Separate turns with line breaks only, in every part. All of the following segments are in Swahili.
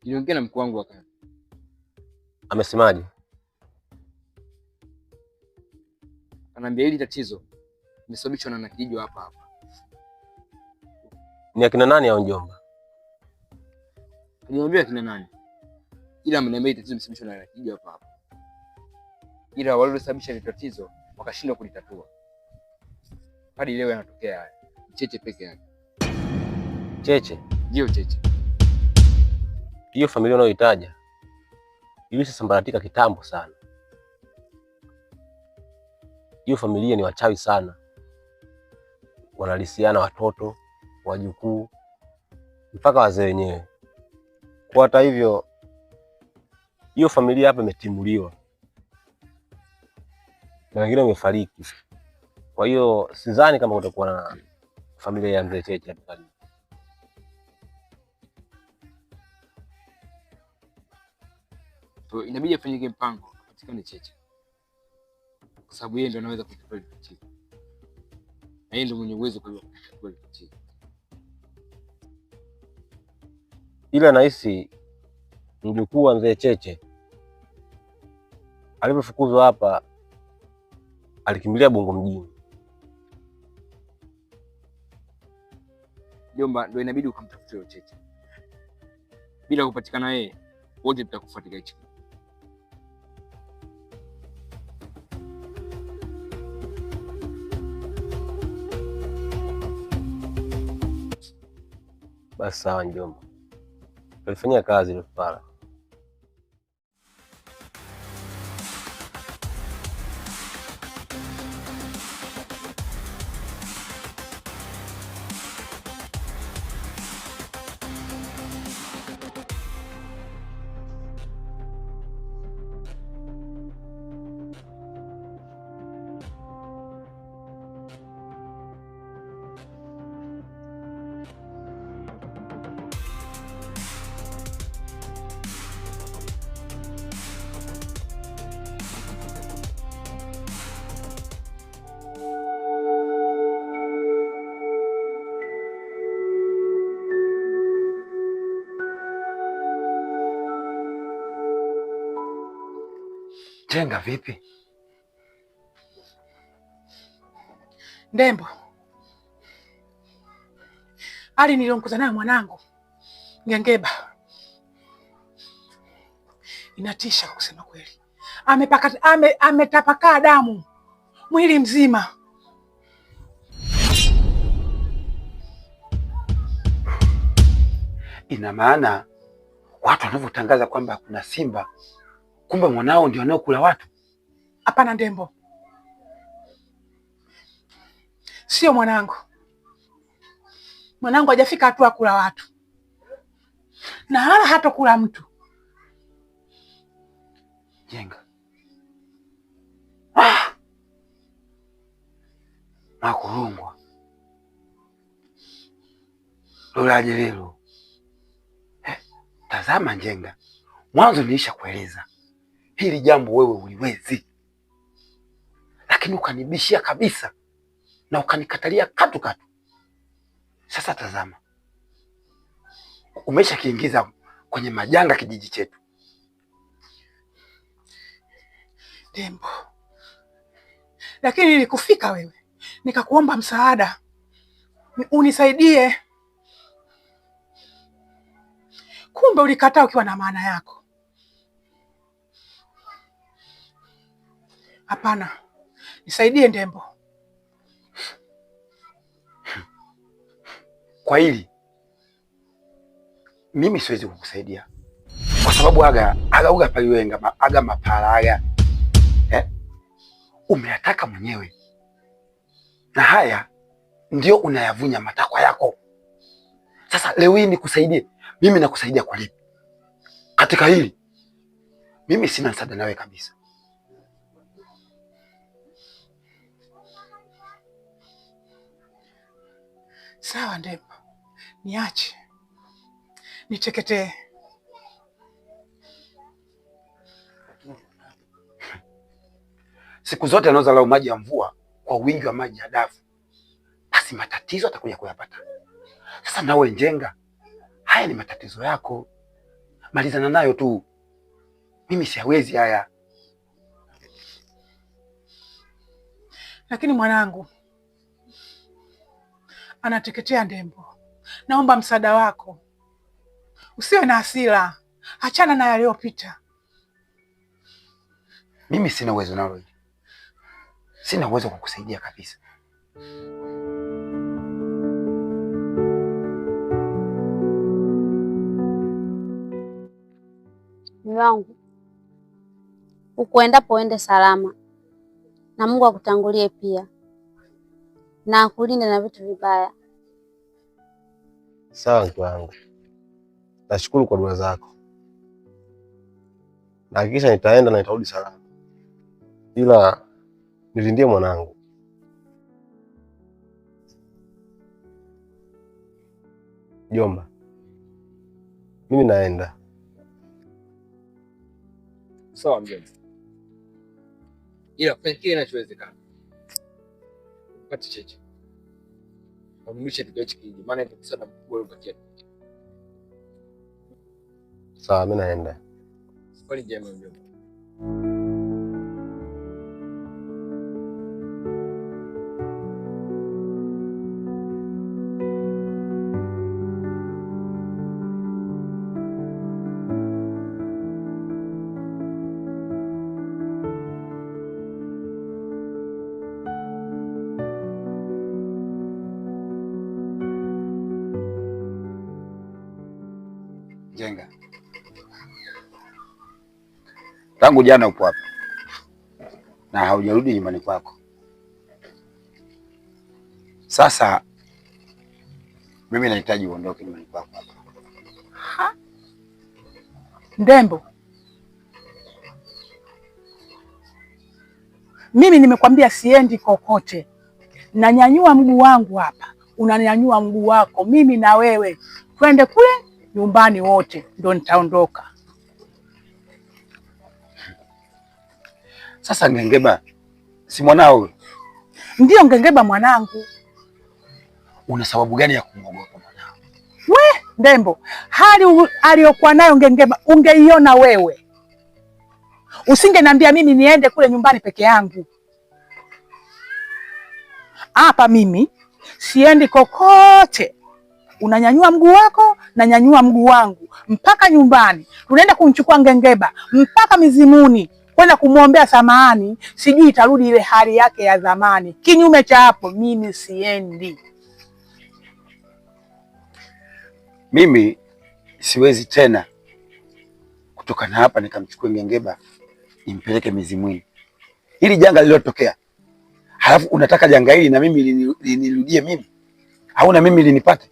Niliongea na mkuu wangu wa kazi.
Amesemaje?
Ananiambia hili tatizo limesababishwa na wanakijiji hapa hapa.
Ni akina nani hao mjomba?
Niambia akina nani? Ila ameniambia tatizo limesababishwa na wanakijiji hapa hapa. Ila wale waliosababisha ile tatizo wakashindwa kulitatua. Hadi leo yanatokea haya. Cheche peke yake.
Cheche?
Ndio Cheche.
Hiyo familia unayoitaja ilisambaratika kitambo sana. Hiyo familia ni wachawi sana, wanalisiana watoto, wajukuu, mpaka wazee wenyewe. Kwa hata hivyo, hiyo familia hapa imetimuliwa na wengine wamefariki. Kwa hiyo sidhani kama kutakuwa na familia ya mzee Cheche hapa.
So inabidi afanyike mpango katika Cheche. Kwa sababu yeye ndio anaweza kutatua tatizo. Na yeye ndio mwenye uwezo kwa kutatua tatizo.
Ila nahisi mjukuu wa mzee Cheche alipofukuzwa hapa alikimbilia Bongo mjini.
Jomba, ndio inabidi ukamtafutie Cheche. Bila kupatikana yeye, wote tutakufuatilia hicho.
Basi sawa mjomba. Tulifanyia kazi ile pala.
Jenga vipi?
Ndembo. Ali nilionkuza naye mwanangu Ngengeba. Inatisha kusema kweli. Ametapakaa damu mwili mzima.
Ina maana watu wanavyotangaza kwamba kuna simba, kumbe mwanao ndio anaokula watu?
Hapana Ndembo, sio mwanangu. Mwanangu hajafika hatua kula watu na hala hata kula mtu.
Jenga. Makurungwa lolaje lelo. Tazama Njenga, mwanzo nilisha kueleza hili jambo wewe uliwezi, lakini ukanibishia kabisa na ukanikatalia katu. Sasa tazama, umesha kiingiza kwenye majanga kijiji chetu.
Ndembo, lakini nilikufika wewe nikakuomba msaada unisaidie, kumbe ulikataa ukiwa na maana yako. Hapana, nisaidie Ndembo.
Kwa hili mimi siwezi kukusaidia kwa sababu aga paliwenga aga mapala umeyataka mwenyewe, na haya ndio unayavunya matakwa yako. Sasa leo hii nikusaidie mimi, nakusaidia kwa lipi? Katika hili mimi sina msaada nawe kabisa.
Sawa Ndembo, niache niteketee.
Siku zote anaweza lau maji ya mvua kwa wingi wa maji ya dafu, basi matatizo atakuja kuyapata. Sasa nawe Njenga, Haya ni matatizo yako, malizana nayo tu. Mimi siwezi haya.
Lakini mwanangu anateketea Ndembo, naomba msaada wako. Usiwe na hasira, achana na yaliyopita.
Mimi sina uwezo nalo, sina uwezo kukusaidia kabisa.
Mume wangu, ukuenda poende salama, na Mungu akutangulie pia na akulinde na vitu vibaya.
Sawa mke wangu, nashukuru kwa dua zako, na hakikisha nitaenda na nitarudi salama, ila nilindie mwanangu. Jomba, mimi naenda.
Sawa mjomba, ila fanya kile kinachowezekana upate Cheche, amrudishe katika hichi kijiji, maana ni msaada mkubwa uliobakia.
Sawa, mimi naenda.
Safari njema mjomba.
Jenga, tangu jana upo hapa na haujarudi nyumbani kwako. Sasa mimi nahitaji uondoke nyumbani kwako hapa.
Ndembo, mimi nimekwambia siendi kokote. Nanyanyua mguu wangu hapa, unanyanyua mguu wako, mimi na wewe twende kule nyumbani wote, ndio nitaondoka.
Sasa Ngengeba si mwanao?
Ndio, Ngengeba mwanangu.
Una sababu gani ya kumwogopa mwanao?
We Ndembo, hali aliyokuwa nayo Ngengeba ungeiona wewe, usingeniambia mimi niende kule nyumbani peke yangu. Hapa mimi siendi kokote. Unanyanyua mguu wako, nanyanyua mguu wangu mpaka nyumbani. Tunaenda kumchukua Ngengeba mpaka Mizimuni kwenda kumwombea samahani, sijui itarudi ile hali yake ya zamani. Kinyume cha hapo mimi siendi.
Mimi siwezi tena kutoka na hapa nikamchukua Ngengeba nimpeleke Mizimuni. Hili janga lililotokea, halafu unataka janga hili na mimi linirudie mimi, au na mimi linipate?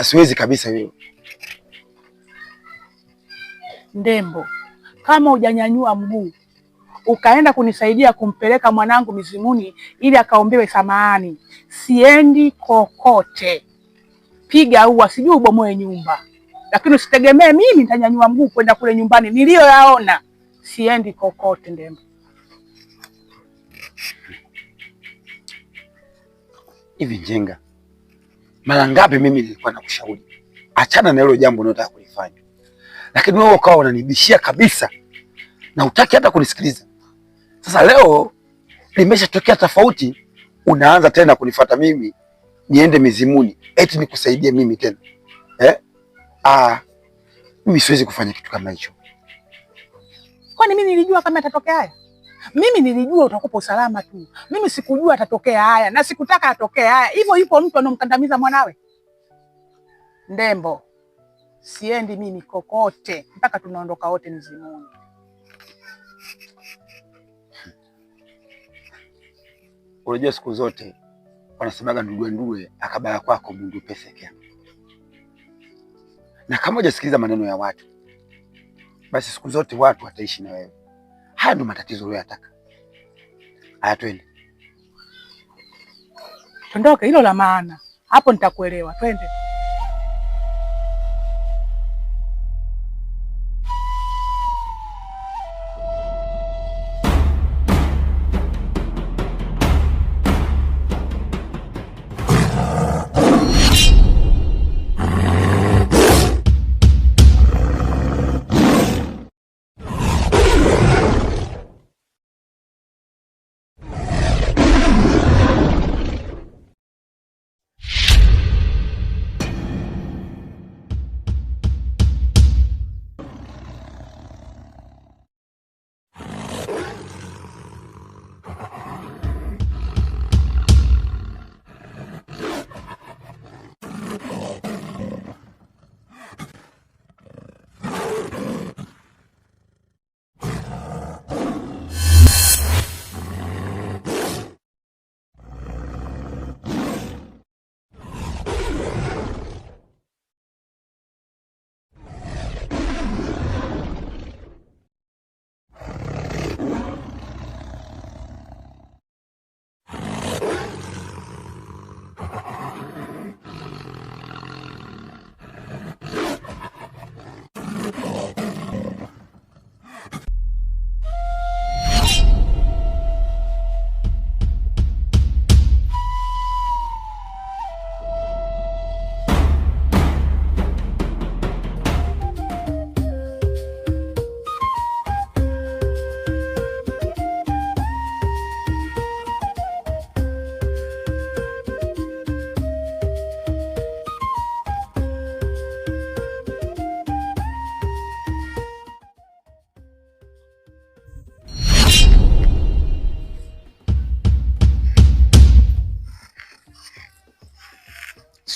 Siwezi kabisa hiyo.
Ndembo, kama hujanyanyua mguu ukaenda kunisaidia kumpeleka mwanangu Mizimuni ili akaombewe samahani, siendi kokote. Piga ua, sijui ubomoe nyumba, lakini usitegemee mimi nitanyanyua mguu kwenda kule nyumbani niliyoyaona. Siendi kokote Ndembo.
Hivi Njenga, mara ngapi mimi nilikuwa nakushauri achana na hilo jambo unalotaka kulifanya, lakini wewe ukawa unanibishia kabisa na hutaki hata kunisikiliza. Sasa leo limeshatokea tofauti, unaanza tena kunifuata mimi niende Mizimuni eti nikusaidie mimi tena mimi siwezi kufanya kitu kama hicho.
Kwani mimi nilijua kama atatokea haya? Mimi nilijua utakupa usalama tu. Mimi sikujua atatokea haya na sikutaka atokea haya. Hivyo yupo mtu anomkandamiza mwanawe. Ndembo, siendi mimi kokote mpaka tunaondoka wote Mizimuni.
Unajua siku zote wanasemaga ndugue akabaya kwako mundu peseke. Na kama hujasikiliza maneno ya watu, basi siku zote watu wataishi na wewe. Haya ndio matatizo unayotaka. Haya, twende.
Tondoke, hilo la maana. Hapo nitakuelewa. Twende.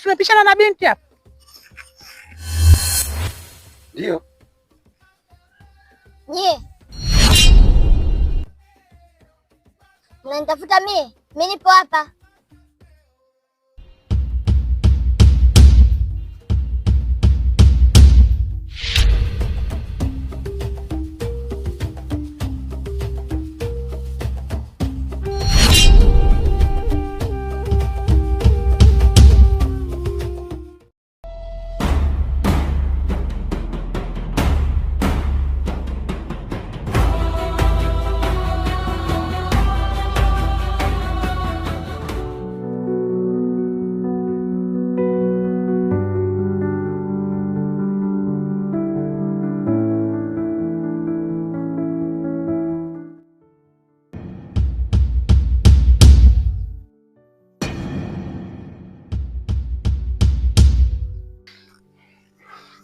si tumepishana na binti hapa?
Ndio.
Nyie mnanitafuta mie? Mimi nipo hapa.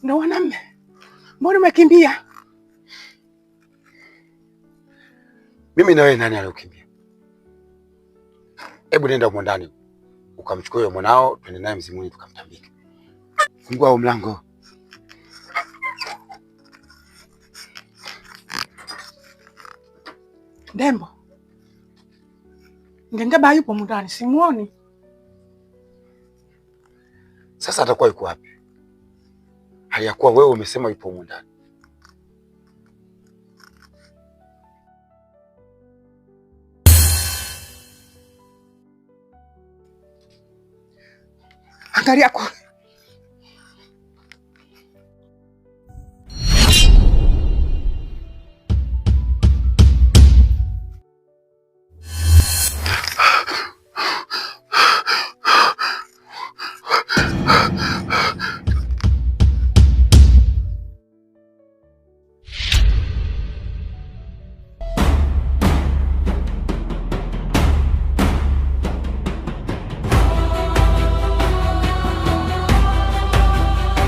Ndo wanamme, mbona umekimbia?
Mimi na wewe nani aliyokimbia? Hebu nenda huko ndani ukamchukue yule mwanao, twende naye mzimuni tukamtambike. Fungua huo mlango.
Ndembo, Ngengeba yupo mundani, simuoni.
Sasa atakuwa yuko wapi? Hali ya kuwa wewe umesema yupo huko ndani.
Angalia kwa